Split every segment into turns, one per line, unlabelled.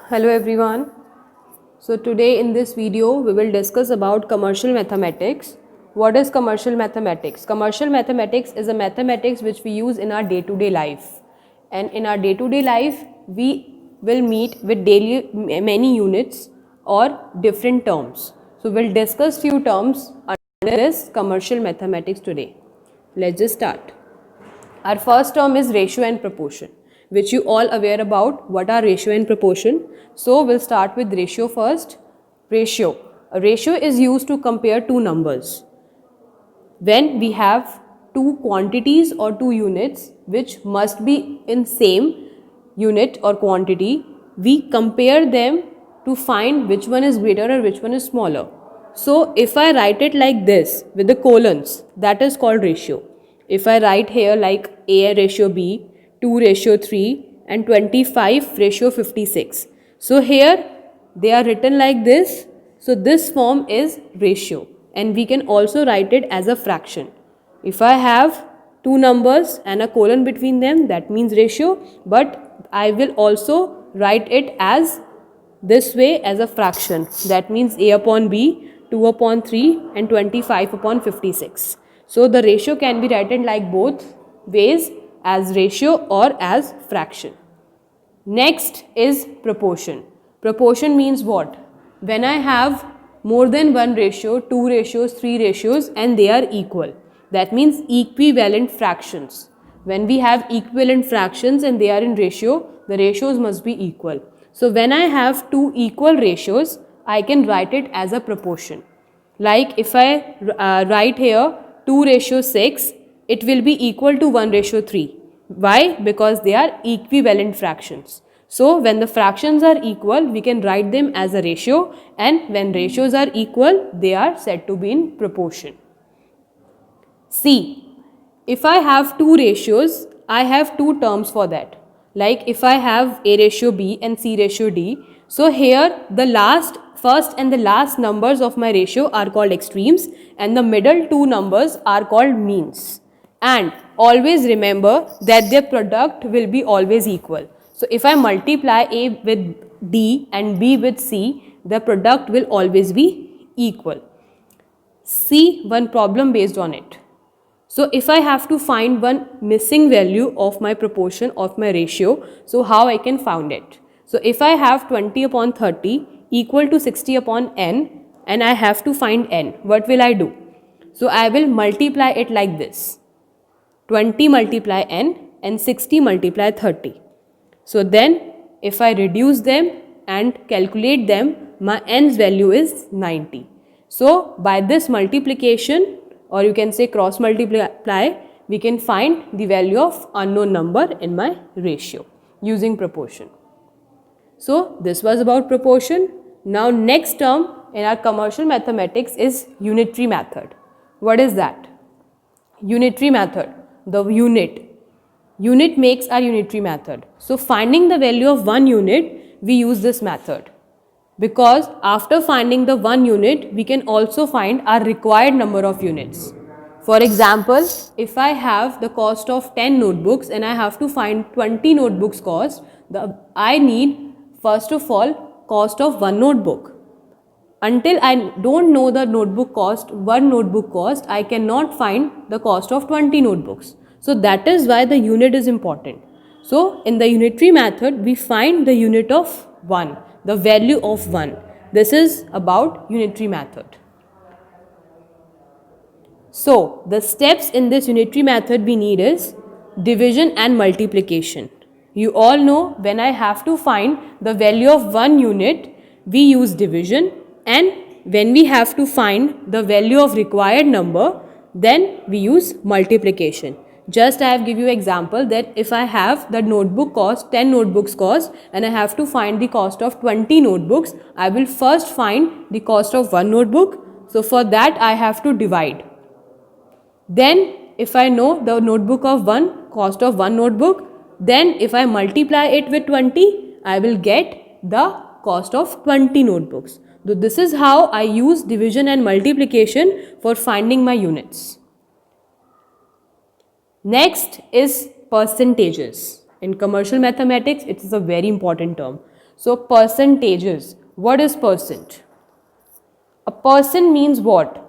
Hello everyone. So today in this video we will discuss about commercial mathematics. What is commercial mathematics? Commercial mathematics is a mathematics which we use in our day-to-day life. And in our day-to-day life we will meet with daily many units or different terms. So we'll discuss few terms under this commercial mathematics today. Let's just start. Our first term is ratio and proportion, which you all aware about what are ratio and proportion. So we'll start with ratio first. Ratio. A ratio is used to compare two numbers. When we have two quantities or two units which must be in same unit or quantity, we compare them to find which one is greater or which one is smaller. So if I write it like this with the colons, that is called ratio. If I write here like A ratio B, 2 ratio 3 and 25 ratio 56. So here they are written like this. So this form is ratio and we can also write it as a fraction. If I have two numbers and a colon between them, that means ratio, but I will also write it as this way as a fraction. That means A upon B, 2 upon 3 and 25 upon 56. So the ratio can be written like both ways, as ratio or as fraction. Next is proportion. Proportion means what? When I have more than one ratio, two ratios, three ratios and they are equal. That means equivalent fractions. When we have equivalent fractions and they are in ratio, the ratios must be equal. So when I have two equal ratios, I can write it as a proportion. Like if I write here 2 ratio 6, it will be equal to 1 ratio 3. Why? Because they are equivalent fractions. So when the fractions are equal, we can write them as a ratio, and when ratios are equal, they are said to be in proportion. C. If I have two ratios, I have two terms for that. Like if I have A ratio B and C ratio D, so here the first and the last numbers of my ratio are called extremes and the middle two numbers are called means. And always remember that their product will be always equal. So if I multiply A with D and B with C, the product will always be equal. See one problem based on it. So if I have to find one missing value of my proportion of my ratio, so how I can find it? So if I have 20 upon 30 equal to 60 upon n and I have to find n, what will I do? So I will multiply it like this. 20 multiply n and 60 multiply 30. So then if I reduce them and calculate them, my n's value is 90. So by this multiplication, or you can say cross multiply, we can find the value of unknown number in my ratio using proportion. So this was about proportion. Now next term in our commercial mathematics is unitary method. What is that? Unitary method, the unit. Unit makes our unitary method. So finding the value of one unit, we use this method. Because after finding the one unit, we can also find our required number of units. For example, if I have the cost of 10 notebooks and I have to find 20 notebooks cost, I need first of all cost of one notebook. Until I don't know the notebook cost, one notebook cost, I cannot find the cost of 20 notebooks. So that is why the unit is important. So in the unitary method, we find the unit of 1. The value of 1. This is about unitary method. So the steps in this unitary method we need is division and multiplication. You all know when I have to find the value of one unit, we use division, and when we have to find the value of required number, then we use multiplication. Just I have give you example that if I have the notebook cost 10 notebooks cost and I have to find the cost of 20 notebooks, I will first find the cost of one notebook. So for that I have to divide. Then if I know the notebook of one, cost of one notebook, then if I multiply it with 20, I will get the cost of 20 notebooks. So this is how I use division and multiplication for finding my units. Next is percentages. In commercial mathematics, it is a very important term. So percentages. What is percent? A percent means what?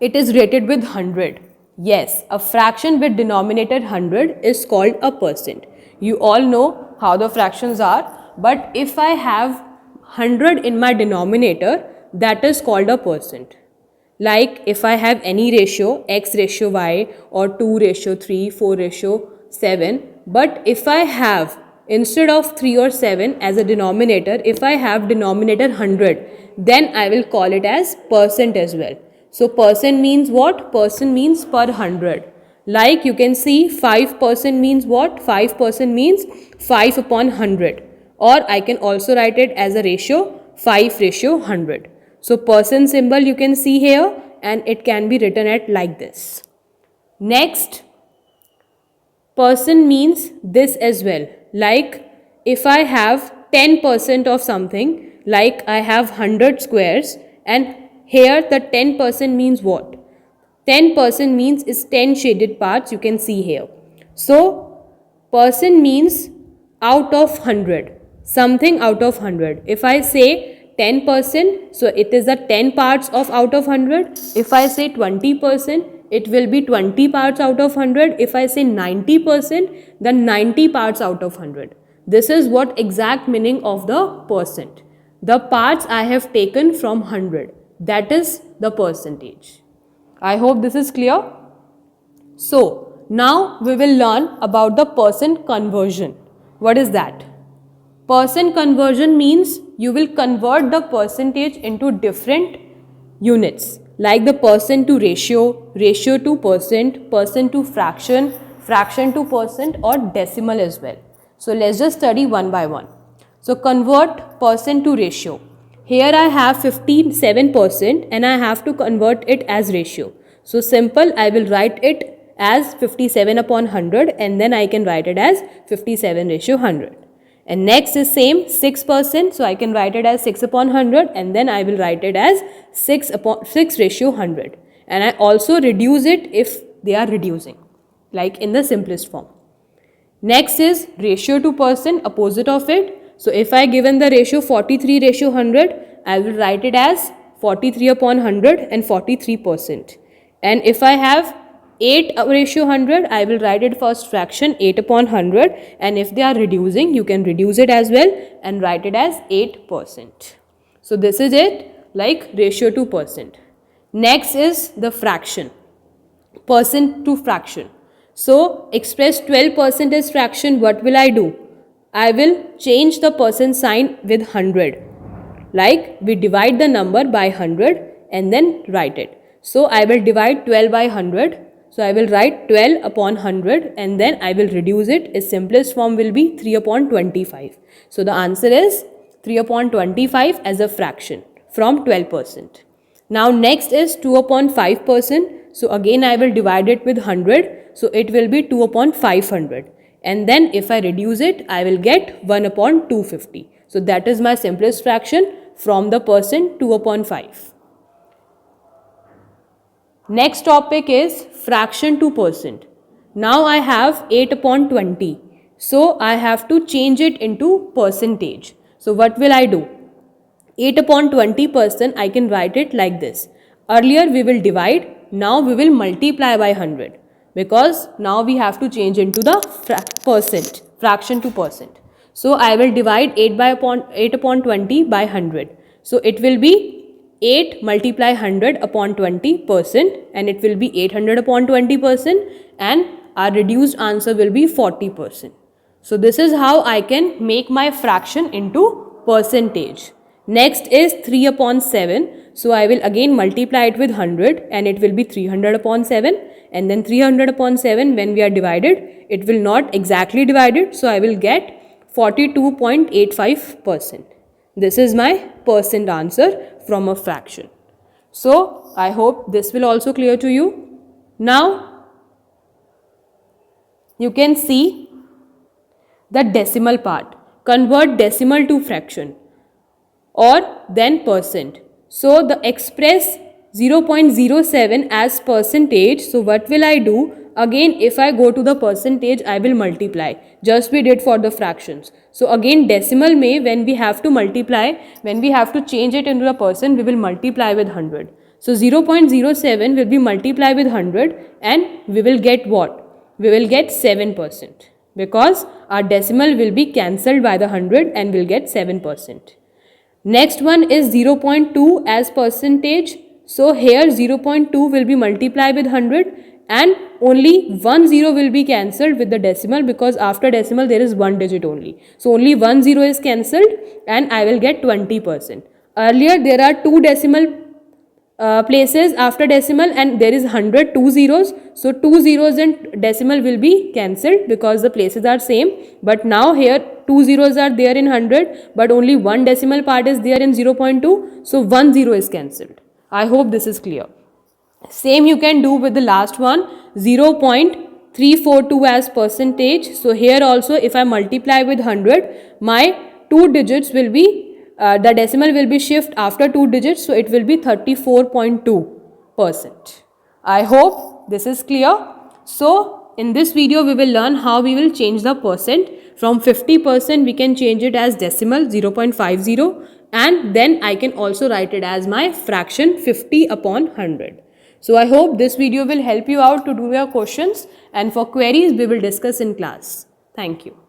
It is rated with 100. Yes, a fraction with denominator 100 is called a percent. You all know how the fractions are, but if I have 100 in my denominator, that is called a percent. Like if I have any ratio, x ratio y or 2 ratio 3, 4 ratio 7, but if I have instead of 3 or 7 as a denominator, if I have denominator 100, then I will call it as percent as well. So percent means what? Percent means per 100. Like you can see 5% means what? 5% means 5 upon 100. Or I can also write it as a ratio 5 ratio 100. So percent symbol you can see here and it can be written at like this. Next, percent means this as well. Like if I have 10% of something, like I have 100 squares, and here the 10% means what? 10% means is 10 shaded parts you can see here. So percent means out of 100, something out of 100. If I say 10%, so it is the 10 parts of out of 100. If I say 20%, it will be 20 parts out of 100. If I say 90%, then 90 parts out of 100. This is what exact meaning of the percent. The parts I have taken from 100. That is the percentage. I hope this is clear. So, now we will learn about the percent conversion. What is that? Percent conversion means you will convert the percentage into different units, like the percent to ratio, ratio to percent, percent to fraction, fraction to percent, or decimal as well. So let's just study one by one. So convert percent to ratio. Here I have 57% and I have to convert it as ratio. So simple, I will write it as 57 upon 100 and then I can write it as 57 ratio 100. And next is same 6%, so I can write it as 6 upon 100 and then I will write it as 6 ratio 100. And I also reduce it if they are reducing, like in the simplest form. Next is ratio to percent, opposite of it. So if I given the ratio 43 ratio 100, I will write it as 43 upon 100 and 43%. And if I have 8 ratio 100, I will write it first fraction 8 upon 100, and if they are reducing, you can reduce it as well and write it as 8%. So this is it, like ratio to percent. Next is the fraction, percent to fraction. So express 12% as fraction, what will I do? I will change the percent sign with 100. Like we divide the number by 100 and then write it. So I will divide 12 by 100. So I will write 12 upon 100 and then I will reduce it. Its simplest form will be 3 upon 25. So the answer is 3 upon 25 as a fraction from 12%. Now next is 2 upon 5%. So again I will divide it with 100. So it will be 2 upon 500. And then if I reduce it, I will get 1 upon 250. So that is my simplest fraction from the percent 2 upon 5. Next topic is fraction to percent. Now I have 8 upon 20. So I have to change it into percentage. So what will I do? 8 upon 20%, I can write it like this. Earlier we will divide, now we will multiply by 100. Because now we have to change into the percent, fraction to percent. So I will divide 8 upon 20 by 100. So it will be 8 multiply 100 upon 20% and it will be 800 upon 20% and our reduced answer will be 40%. So this is how I can make my fraction into percentage. Next is 3 upon 7. So I will again multiply it with 100 and it will be 300 upon 7 and then 300 upon 7 when we are divided, it will not exactly divided. So I will get 42.85%. This is my percent answer from a fraction. So I hope this will also clear to you. Now you can see the decimal part. Convert decimal to fraction or then percent. So the express 0.07 as percentage. So what will I do? again if I go to the percentage, I will multiply, just we did for the fractions. So again decimal mein when we have to multiply, when we have to change it into a percent, we will multiply with 100. So 0.07 will be multiplied with 100 and we will get what? We will get 7% because our decimal will be cancelled by the 100 and we'll get 7%. Next one is 0.2 as percentage. So here 0.2 will be multiplied with 100 and only 1 0 will be cancelled with the decimal because after decimal there is one digit only. So only 1 0 is cancelled and I will get 20%. Earlier there are two decimal places after decimal and there is 100 two zeros, so two zeros and decimal will be cancelled because the places are same, but now here two zeros are there in 100 but only one decimal part is there in 0.2, so 1 0 is cancelled. I hope this is clear. Same you can do with the last one, 0.342 as percentage. So here also if I multiply with 100, my two digits will be the decimal will be shift after two digits, so it will be 34.2%. I hope this is clear. So in this video we will learn how we will change the percent. From 50% we can change it as decimal 0.50 and then I can also write it as my fraction 50 upon 100. So I hope this video will help you out to do your questions, and for queries we will discuss in class. Thank you.